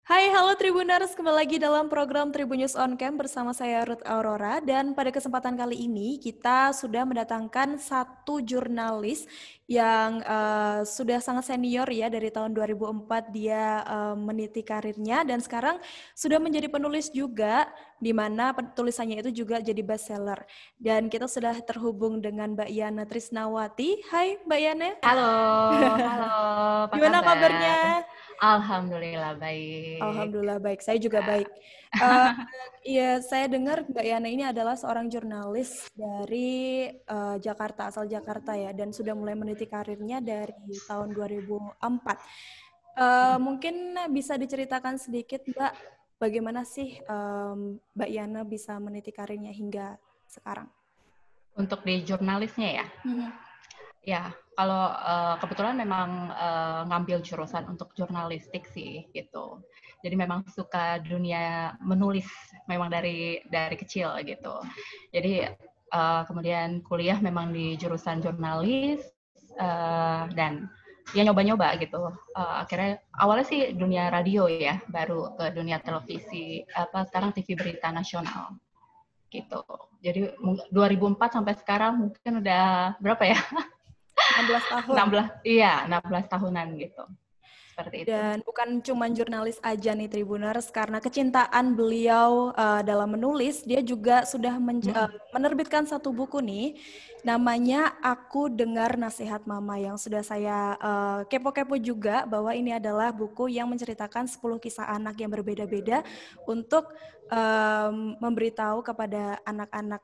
Hai, halo Tribuners, kembali lagi dalam program Tribun News On Cam bersama saya Ruth Aurora, dan pada kesempatan kali ini kita sudah mendatangkan satu jurnalis yang sudah sangat senior ya. Dari tahun 2004 dia meniti karirnya dan sekarang sudah menjadi penulis juga, di mana tulisannya itu juga jadi bestseller. Dan kita sudah terhubung dengan Mbak Yana Trisnawati. Hai Mbak Yana. Halo, halo, apa Gimana kabar? kabarnya? Alhamdulillah baik. Alhamdulillah baik, saya juga baik. Eh, Iya, saya dengar Mbak Yana ini adalah seorang jurnalis dari Jakarta, asal Jakarta ya, dan sudah mulai meniti karirnya dari tahun 2004. Mungkin bisa diceritakan sedikit Mbak, bagaimana sih Mbak Yana bisa meniti karirnya hingga sekarang? Untuk di jurnalisnya ya, Mhm. ya kalau kebetulan memang ngambil jurusan untuk jurnalistik sih gitu. Jadi memang suka dunia menulis, memang dari kecil gitu. Jadi kemudian kuliah memang di jurusan jurnalis dan ya nyoba-nyoba gitu. Akhirnya awalnya sih dunia radio ya, baru ke dunia televisi, sekarang TV berita nasional gitu. Jadi 2004 sampai sekarang mungkin udah berapa ya? 16 tahun. 16, iya 16 tahunan gitu. Seperti itu. Dan bukan cuma jurnalis aja nih Tribuners, karena kecintaan beliau dalam menulis, dia juga sudah menerbitkan satu buku nih, namanya Aku Dengar Nasihat Mama, yang sudah saya kepo-kepo juga bahwa ini adalah buku yang menceritakan 10 kisah anak yang berbeda-beda untuk memberitahu kepada anak-anak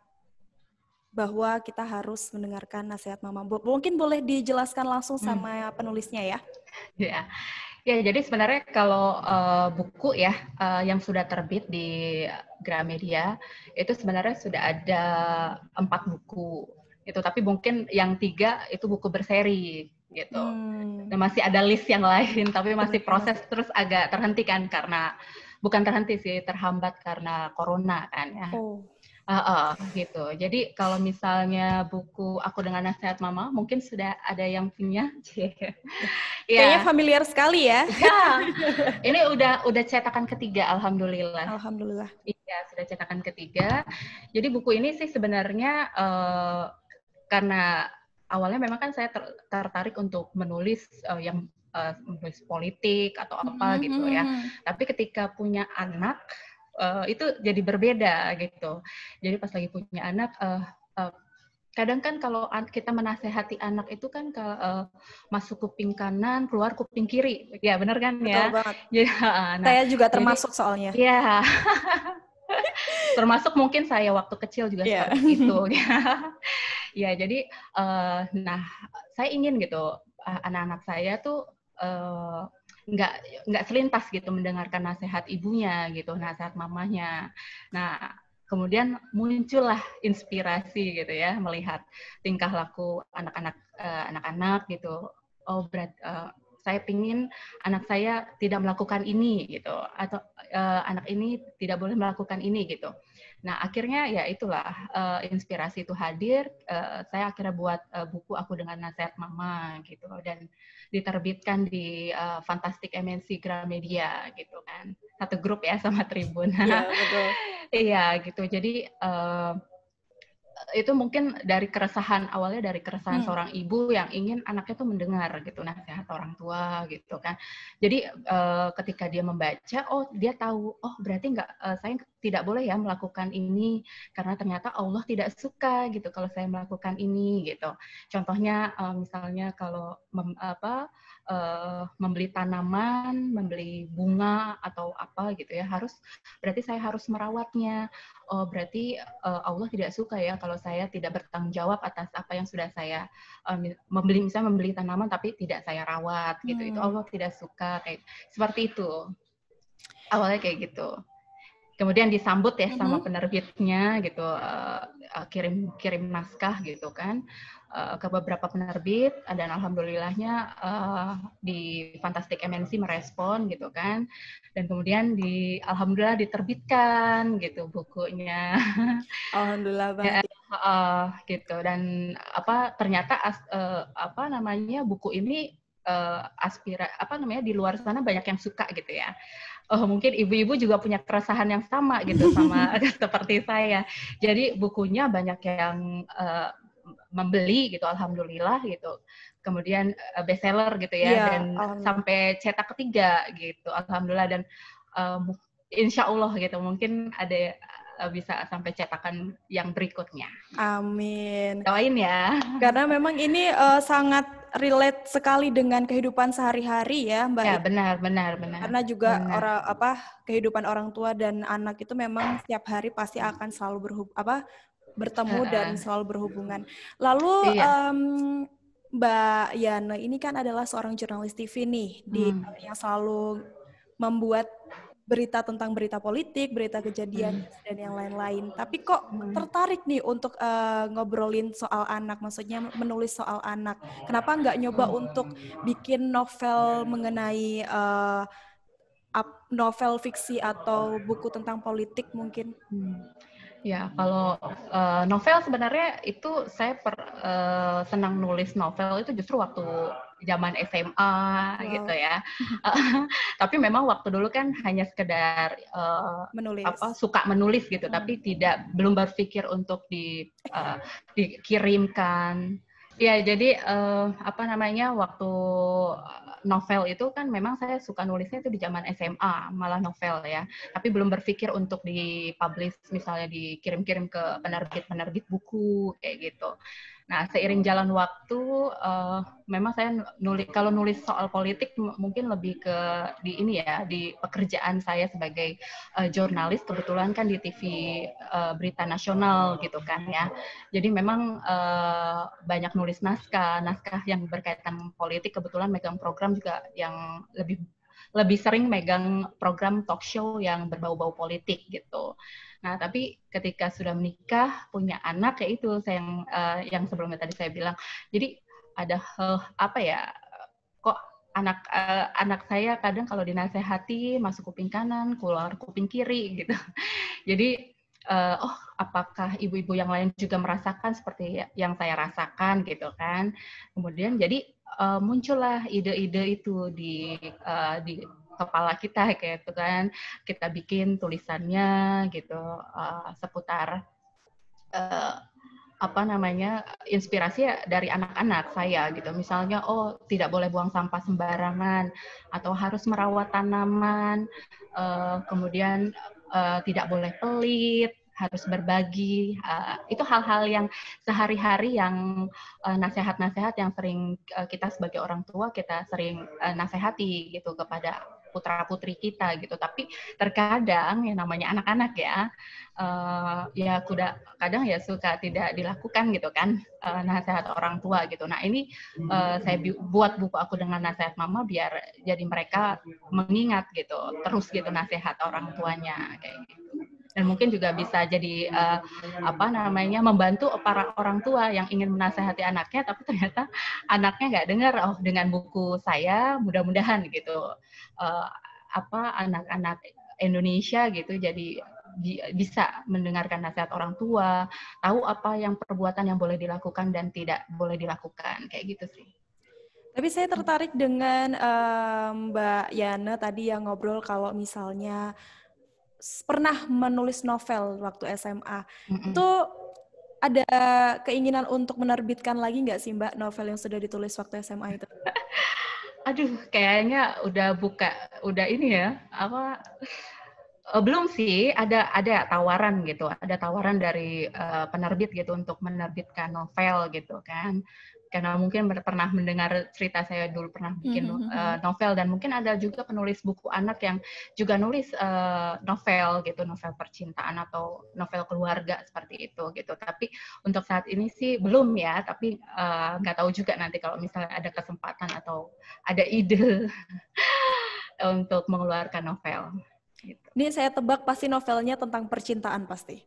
bahwa kita harus mendengarkan nasihat mama. Mungkin boleh dijelaskan langsung sama penulisnya ya? Ya. Ya, jadi sebenarnya kalau buku ya yang sudah terbit di Gramedia itu sebenarnya sudah ada 4 buku itu, tapi mungkin yang 3 itu buku berseri gitu. Dan masih ada list yang lain, tapi masih proses terus agak terhenti kan karena bukan terhenti sih, terhambat karena corona kan ya. Oh. Gitu. Jadi kalau misalnya buku Aku Dengan Nasihat Mama, mungkin sudah ada yang punya. Kayaknya Ya, familiar sekali ya. ya. Ini udah cetakan ketiga, alhamdulillah. Alhamdulillah. Iya, sudah cetakan ketiga. Jadi buku ini sih sebenarnya karena awalnya memang kan saya tertarik untuk menulis yang menulis politik atau apa gitu ya. Tapi ketika punya anak itu jadi berbeda gitu. Jadi pas lagi punya anak, kadang kan kalau kita menasehati anak itu kan masuk kuping kanan, keluar kuping kiri. Ya benar kan Betul ya? banget. Ya, nah Saya juga jadi termasuk soalnya. ya termasuk mungkin saya waktu kecil juga Iya. seperti itu. Ya jadi nah saya ingin gitu anak-anak saya tuh nggak selintas gitu mendengarkan nasihat ibunya gitu, nasihat mamanya. Nah kemudian muncullah inspirasi gitu ya, melihat tingkah laku anak-anak gitu. Oh saya pingin anak saya tidak melakukan ini gitu, atau anak ini tidak boleh melakukan ini gitu. Nah akhirnya ya itulah inspirasi itu hadir. Saya akhirnya buat buku Aku Dengan Nasihat Mama gitu, dan diterbitkan di Fantastic MNC Gramedia gitu kan, satu grup ya sama Tribun. Iya, betul. Iya gitu. Jadi itu mungkin dari keresahan, awalnya dari keresahan seorang ibu yang ingin anaknya tuh mendengar gitu nasihat orang tua gitu kan. Jadi ketika dia membaca, oh dia tahu, oh berarti saya tidak boleh ya melakukan ini karena ternyata Allah tidak suka gitu kalau saya melakukan ini gitu. Contohnya misalnya kalau membeli tanaman, membeli bunga atau apa gitu ya, berarti saya harus merawatnya. Oh berarti Allah tidak suka ya kalau saya tidak bertanggung jawab atas apa yang sudah saya misalnya membeli tanaman tapi tidak saya rawat gitu. Itu Allah tidak suka, kayak seperti itu. Awalnya kayak gitu. Kemudian disambut ya sama penerbitnya gitu, kirim naskah gitu kan ke beberapa penerbit, dan alhamdulillahnya di Fantastic MNC merespon gitu kan, dan kemudian alhamdulillah diterbitkan gitu bukunya. Alhamdulillah Ya, banget. gitu, dan ternyata buku ini di luar sana banyak yang suka gitu ya. Mungkin ibu-ibu juga punya keresahan yang sama gitu sama seperti saya. Jadi bukunya banyak yang membeli gitu, alhamdulillah gitu. Kemudian bestseller gitu ya, Iya, dan sampai cetak ketiga gitu, alhamdulillah. Dan insya Allah gitu, mungkin ada bisa sampai cetakan yang berikutnya. Amin. Doain ya. Karena memang ini sangat relate sekali dengan kehidupan sehari-hari ya, Mbak. Ya, benar. Karena juga kehidupan orang tua dan anak itu memang setiap hari pasti akan selalu bertemu dan selalu berhubungan. Lalu Mbak Yana ini kan adalah seorang jurnalis TV nih, yang selalu membuat berita tentang berita politik, berita kejadian dan yang lain-lain. Tapi kok tertarik nih untuk ngobrolin soal anak, maksudnya menulis soal anak. Kenapa nggak nyoba untuk bikin novel mengenai novel fiksi atau buku tentang politik mungkin? Ya, kalau novel sebenarnya itu saya senang nulis novel itu justru waktu zaman SMA gitu ya. Tapi memang waktu dulu kan hanya sekedar suka menulis gitu, tapi belum berpikir untuk dikirimkan. Ya, jadi waktu novel itu kan memang saya suka nulisnya itu di zaman SMA, malah novel ya. Tapi belum berpikir untuk dipublish, misalnya dikirim-kirim ke penerbit buku kayak gitu. Nah, seiring jalan waktu, memang saya kalau nulis soal politik mungkin lebih ke di pekerjaan saya sebagai jurnalis, kebetulan kan di TV berita nasional gitu kan ya. Jadi memang banyak nulis naskah yang berkaitan politik, kebetulan megang program juga yang lebih sering megang program talk show yang berbau-bau politik gitu. Nah, tapi ketika sudah menikah, punya anak, kayak itu saya yang sebelumnya tadi saya bilang. Jadi ada kok anak saya kadang kalau dinasehati masuk kuping kanan, keluar kuping kiri gitu. Jadi apakah ibu-ibu yang lain juga merasakan seperti yang saya rasakan gitu kan. Kemudian jadi muncullah ide-ide itu di kepala kita kayak gitu kan. Kita bikin tulisannya gitu seputar inspirasi dari anak-anak saya gitu. Misalnya tidak boleh buang sampah sembarangan atau harus merawat tanaman, kemudian tidak boleh pelit, harus berbagi. Itu hal-hal yang sehari-hari yang nasihat-nasihat yang sering kita sebagai orang tua kita sering nasihati gitu kepada putra-putri kita gitu. Tapi terkadang yang namanya anak-anak ya kadang ya suka tidak dilakukan gitu kan nasihat orang tua gitu. Nah, ini saya buat buku aku dengan nasihat mama biar jadi mereka mengingat gitu terus gitu nasihat orang tuanya kayak gitu. Dan mungkin juga bisa jadi membantu para orang tua yang ingin menasehati anaknya, tapi ternyata anaknya nggak dengar. Dengan buku saya mudah-mudahan gitu anak-anak Indonesia gitu jadi bisa mendengarkan nasihat orang tua, tahu apa yang perbuatan yang boleh dilakukan dan tidak boleh dilakukan kayak gitu sih. Tapi saya tertarik dengan Mbak Yana tadi yang ngobrol kalau misalnya pernah menulis novel waktu SMA. Itu ada keinginan untuk menerbitkan lagi nggak sih Mbak novel yang sudah ditulis waktu SMA itu? Aduh, kayaknya udah ini ya, belum sih, ada tawaran gitu, ada tawaran dari penerbit gitu untuk menerbitkan novel gitu kan. Karena mungkin pernah mendengar cerita saya dulu pernah bikin novel, dan mungkin ada juga penulis buku anak yang juga nulis novel gitu, novel percintaan atau novel keluarga seperti itu gitu. Tapi untuk saat ini sih belum ya, tapi nggak tahu juga nanti kalau misalnya ada kesempatan atau ada ide untuk mengeluarkan novel. Gitu. Ini saya tebak pasti novelnya tentang percintaan pasti.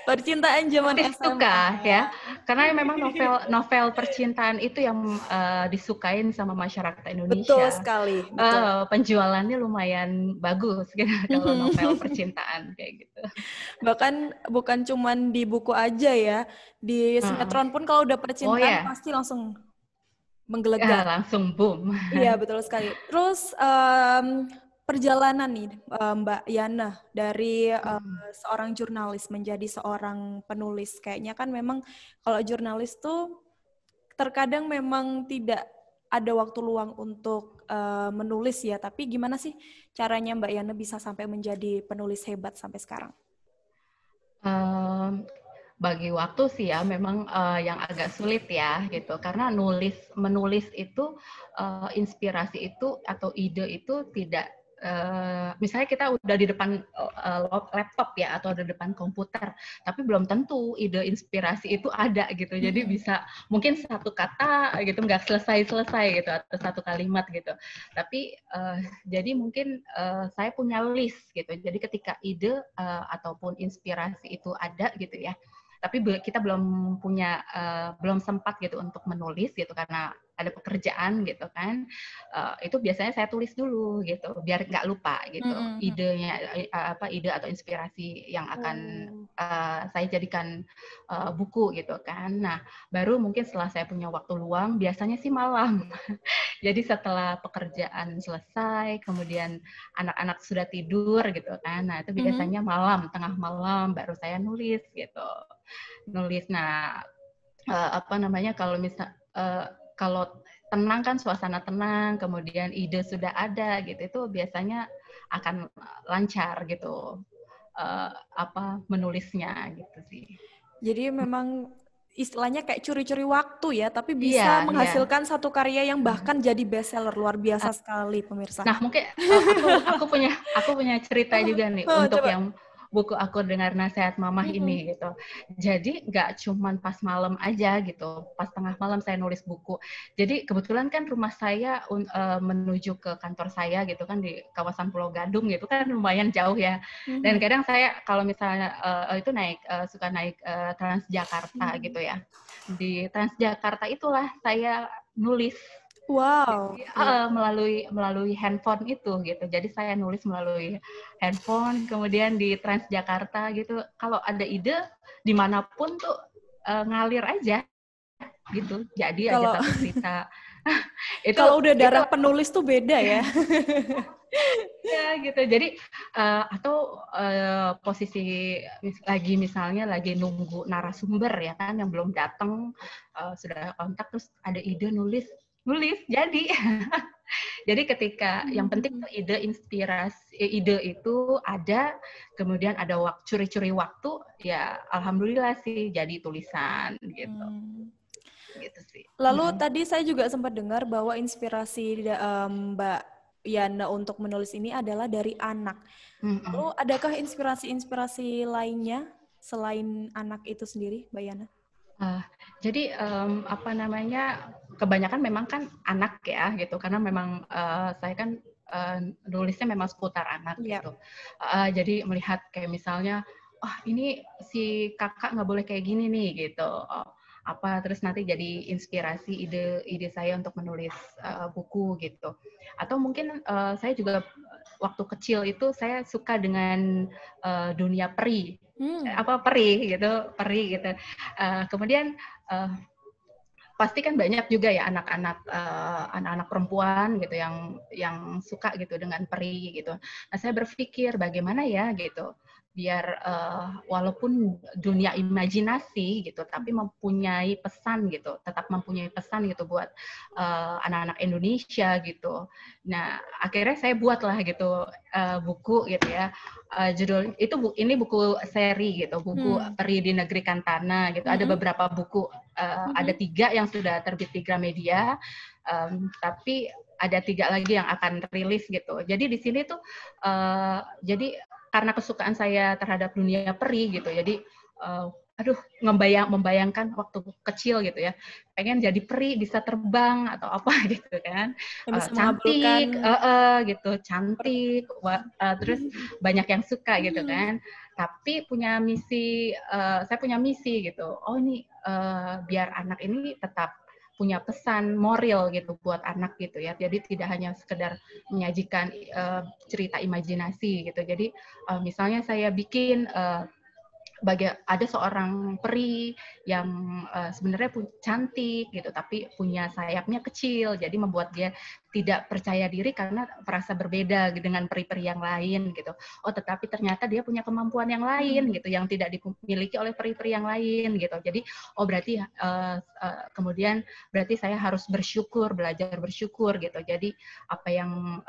Percintaan zaman SMA. Suka ya, karena memang novel percintaan itu yang disukain sama masyarakat Indonesia. Betul sekali. Betul. Penjualannya lumayan bagus gitu kalau novel percintaan kayak gitu. Bahkan bukan cuman di buku aja ya, di sinetron pun kalau udah percintaan pasti langsung menggelegar. Langsung boom. Iya, betul sekali. Terus perjalanan nih Mbak Yana dari seorang jurnalis menjadi seorang penulis. Kayaknya kan memang kalau jurnalis tuh terkadang memang tidak ada waktu luang untuk menulis ya, tapi gimana sih caranya Mbak Yana bisa sampai menjadi penulis hebat sampai sekarang? Bagi waktu sih ya memang yang agak sulit ya gitu, karena menulis itu inspirasi itu atau ide itu tidak misalnya kita udah di depan laptop ya atau di depan komputer, tapi belum tentu ide inspirasi itu ada gitu. Jadi bisa mungkin satu kata gitu nggak selesai gitu atau satu kalimat gitu. Tapi jadi mungkin saya punya list gitu. Jadi ketika ide ataupun inspirasi itu ada gitu ya, tapi kita belum punya belum sempat gitu untuk menulis gitu karena ada pekerjaan gitu kan, itu biasanya saya tulis dulu gitu biar nggak lupa gitu idenya ide atau inspirasi yang akan saya jadikan buku gitu kan. Nah baru mungkin setelah saya punya waktu luang biasanya sih malam. Jadi setelah pekerjaan selesai, kemudian anak-anak sudah tidur gitu kan, nah itu biasanya malam, tengah malam baru saya nulis gitu. Nulis. Nah, kalau tenang kan, suasana tenang, kemudian ide sudah ada gitu, itu biasanya akan lancar gitu menulisnya gitu sih. Jadi memang istilahnya kayak curi-curi waktu ya, tapi bisa Iya, iya. menghasilkan satu karya yang bahkan jadi bestseller. Luar biasa sekali pemirsa. Nah, mungkin aku punya cerita juga nih untuk Coba. yang buku Aku Dengar Nasihat Mamah ini gitu. Jadi nggak cuman pas malam aja gitu, pas tengah malam saya nulis buku. Jadi kebetulan kan rumah saya menuju ke kantor saya gitu kan di kawasan Pulau Gadung gitu kan lumayan jauh ya. Dan kadang saya kalau misalnya itu suka naik Transjakarta gitu ya. Di Transjakarta itulah saya nulis. Wow. Melalui handphone itu gitu. Jadi saya nulis melalui handphone, kemudian di Transjakarta gitu. Kalau ada ide dimanapun tuh ngalir aja gitu. Jadi aja Kalau satu cerita. kalau udah darah penulis tuh beda ya. Ya gitu. Jadi atau posisi misalnya lagi nunggu narasumber ya kan yang belum datang, sudah kontak terus ada ide nulis jadi. Jadi ketika yang penting tuh ide itu ada, kemudian ada curi-curi waktu, ya alhamdulillah sih jadi tulisan gitu. Gitu sih. Lalu tadi saya juga sempat dengar bahwa inspirasi Mbak Yana untuk menulis ini adalah dari anak. Lalu adakah inspirasi-inspirasi lainnya selain anak itu sendiri, Mbak Yana? Jadi kebanyakan memang kan anak ya gitu, karena memang saya kan nulisnya memang seputar anak gitu. Jadi melihat kayak misalnya, ini si kakak nggak boleh kayak gini nih gitu. Terus nanti jadi inspirasi ide saya untuk menulis buku gitu. Atau mungkin saya juga waktu kecil itu saya suka dengan dunia peri. Peri gitu. Kemudian pasti kan banyak juga ya anak-anak perempuan gitu yang suka gitu dengan peri gitu. Nah, saya berpikir bagaimana ya gitu biar walaupun dunia imajinasi gitu tapi mempunyai pesan gitu, tetap mempunyai pesan gitu buat anak-anak Indonesia gitu. Nah, akhirnya saya buatlah gitu buku gitu ya. Judul itu ini buku seri gitu, buku Peri di Negeri Kantana gitu. Ada beberapa buku, ada 3 yang sudah terbit di Gramedia, tapi ada 3 lagi yang akan rilis gitu. Jadi di sini tuh jadi karena kesukaan saya terhadap dunia peri gitu, jadi membayangkan waktu kecil gitu ya, pengen jadi peri bisa terbang atau apa gitu kan, cantik gitu, cantik, terus banyak yang suka gitu kan, tapi saya punya misi gitu, ini biar anak ini tetap punya pesan moral gitu buat anak gitu ya. Jadi tidak hanya sekedar menyajikan cerita imajinasi gitu. Jadi misalnya saya bikin ada seorang peri yang sebenarnya cantik gitu, tapi punya sayapnya kecil, jadi membuat dia tidak percaya diri karena merasa berbeda dengan peri-peri yang lain gitu. Oh, tetapi ternyata dia punya kemampuan yang lain gitu, yang tidak dimiliki oleh peri-peri yang lain gitu. Jadi, oh berarti kemudian berarti saya harus bersyukur, belajar bersyukur gitu. Jadi apa yang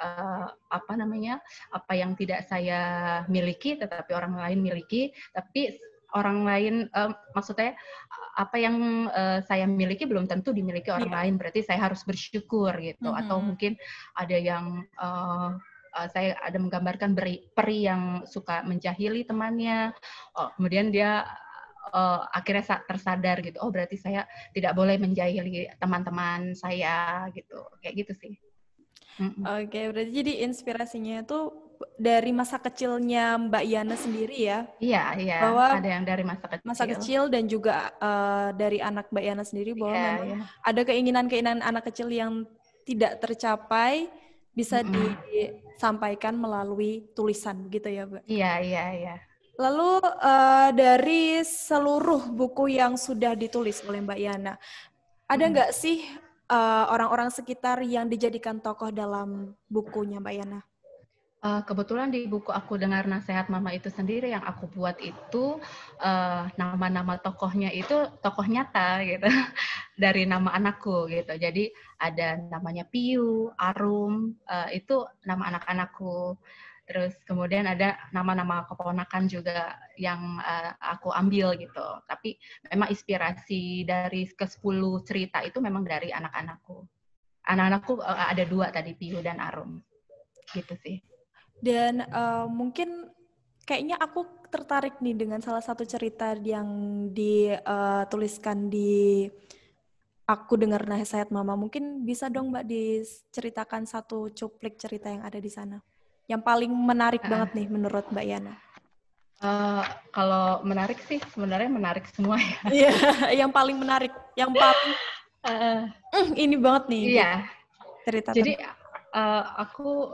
apa yang tidak saya miliki, tetapi orang lain miliki, tapi orang lain maksudnya apa yang saya miliki belum tentu dimiliki orang lain, berarti saya harus bersyukur gitu. Atau mungkin ada yang saya ada menggambarkan peri yang suka menjahili temannya, kemudian dia akhirnya tersadar gitu, oh berarti saya tidak boleh menjahili teman-teman saya gitu, kayak gitu sih. Oke, berarti jadi inspirasinya itu dari masa kecilnya Mbak Yana sendiri ya? Iya, Bahwa ada yang dari masa kecil dan juga dari anak Mbak Yana sendiri bahwa memang ada keinginan-keinginan anak kecil yang tidak tercapai bisa disampaikan melalui tulisan gitu ya, Mbak? Iya. Lalu dari seluruh buku yang sudah ditulis oleh Mbak Yana, ada nggak sih orang-orang sekitar yang dijadikan tokoh dalam bukunya Mbak Yana? Kebetulan di buku Aku Dengar Nasihat Mama itu sendiri yang aku buat itu nama-nama tokohnya itu tokoh nyata gitu dari nama anakku gitu. Jadi ada namanya Piu, Arum, itu nama anak-anakku. Terus kemudian ada nama-nama keponakan juga yang aku ambil gitu. Tapi memang inspirasi dari ke-10 cerita itu memang dari anak-anakku. Anak-anakku ada 2 tadi, Piu dan Arum. Gitu sih. Dan mungkin kayaknya aku tertarik nih dengan salah satu cerita yang dituliskan di Aku Dengar Nasihat Mama. Mungkin bisa dong Mbak diceritakan satu cuplik cerita yang ada di sana. Yang paling menarik banget nih menurut Mbak Yana. Kalau menarik sih sebenarnya menarik semua ya. Iya, yang paling menarik, yang paling ini banget nih. Iya. Gitu, cerita. Jadi aku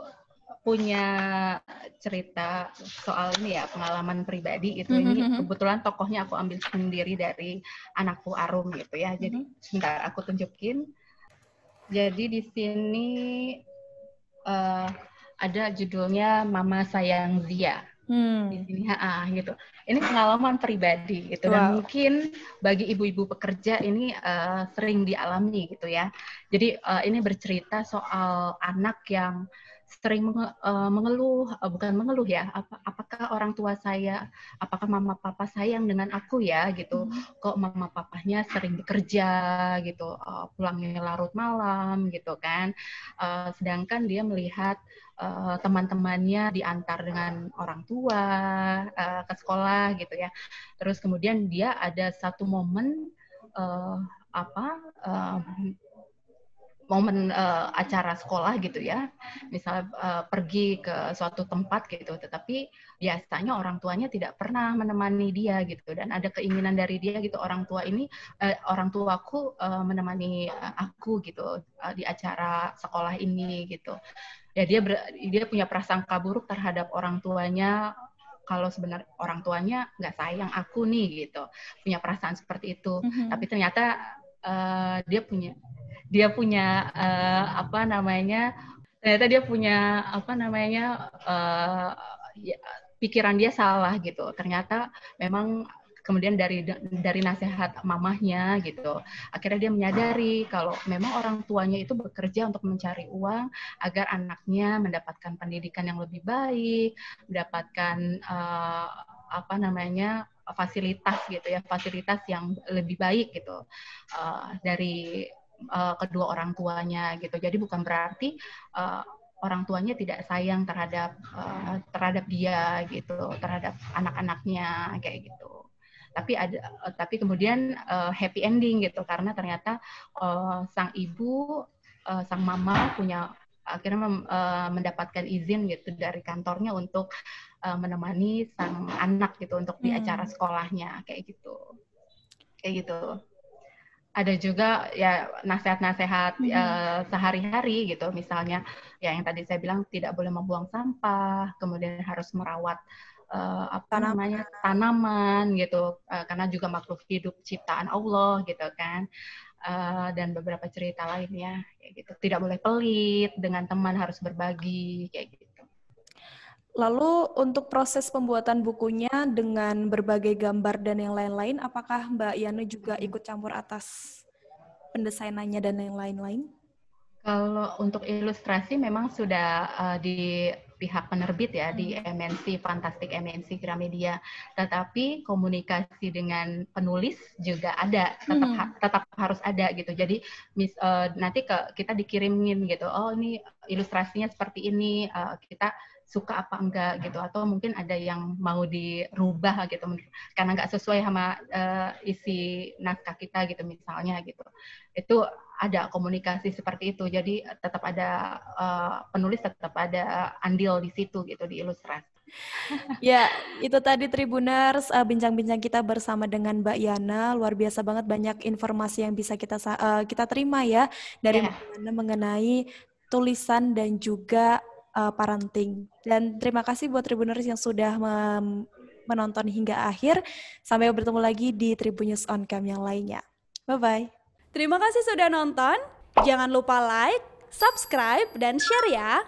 punya cerita soal ini ya, pengalaman pribadi gitu. Ini kebetulan tokohnya aku ambil sendiri dari anakku Arum gitu ya. Jadi sebentar aku tunjukin. Jadi di sini ada judulnya Mama Sayang Zia. Di sini gitu. Ini pengalaman pribadi gitu, dan mungkin bagi ibu-ibu pekerja ini sering dialami gitu ya. Jadi ini bercerita soal anak yang sering mengeluh, bukan mengeluh ya, apakah orang tua saya, apakah mama papa sayang dengan aku ya gitu, kok mama papanya sering bekerja gitu, pulangnya larut malam gitu kan, sedangkan dia melihat teman-temannya diantar dengan orang tua ke sekolah gitu ya. Terus kemudian dia ada satu momen momen acara sekolah gitu ya, misal pergi ke suatu tempat gitu, tetapi biasanya orang tuanya tidak pernah menemani dia gitu, dan ada keinginan dari dia gitu, orang tuaku menemani aku gitu di acara sekolah ini gitu. Ya dia punya prasangka buruk terhadap orang tuanya, kalau sebenarnya orang tuanya nggak sayang aku nih gitu, punya perasaan seperti itu. Tapi ternyata dia punya pikiran dia salah gitu. Ternyata memang kemudian dari nasihat mamahnya gitu, akhirnya dia menyadari kalau memang orang tuanya itu bekerja untuk mencari uang agar anaknya mendapatkan pendidikan yang lebih baik, mendapatkan fasilitas gitu ya, fasilitas yang lebih baik gitu dari kedua orang tuanya gitu. Jadi bukan berarti orang tuanya tidak sayang terhadap dia gitu, terhadap anak-anaknya kayak gitu. Tapi kemudian happy ending gitu, karena ternyata sang ibu, sang mama akhirnya mendapatkan izin gitu dari kantornya untuk menemani sang anak gitu untuk di acara sekolahnya kayak gitu. Ada juga ya nasihat-nasihat sehari-hari gitu, misalnya ya yang tadi saya bilang tidak boleh membuang sampah, kemudian harus merawat tanaman gitu, karena juga makhluk hidup ciptaan Allah gitu kan. Dan beberapa cerita lainnya kayak gitu. Tidak boleh pelit, dengan teman harus berbagi kayak gitu. Lalu untuk proses pembuatan bukunya dengan berbagai gambar dan yang lain-lain, apakah Mbak Yana juga ikut campur atas pendesainannya dan yang lain-lain? Kalau untuk ilustrasi memang sudah di pihak penerbit ya, di MNC, Fantastic MNC Gramedia. Tetapi komunikasi dengan penulis juga ada, tetap harus ada gitu. Jadi nanti kita dikirimin gitu, oh ini ilustrasinya seperti ini, kita suka apa enggak gitu, atau mungkin ada yang mau dirubah gitu karena nggak sesuai sama isi naskah kita gitu misalnya gitu. Itu ada komunikasi seperti itu, jadi tetap ada penulis tetap ada andil di situ gitu, di ilustrasi. Ya, itu tadi Tribuners, bincang-bincang kita bersama dengan Mbak Yana. Luar biasa banget, banyak informasi yang bisa kita terima ya dari Mbak Yana mengenai tulisan dan juga parenting. Dan terima kasih buat Tribuners yang sudah menonton hingga akhir. Sampai bertemu lagi di Tribunnews on Cam yang lainnya. Bye-bye. Terima kasih sudah nonton. Jangan lupa like, subscribe, dan share ya.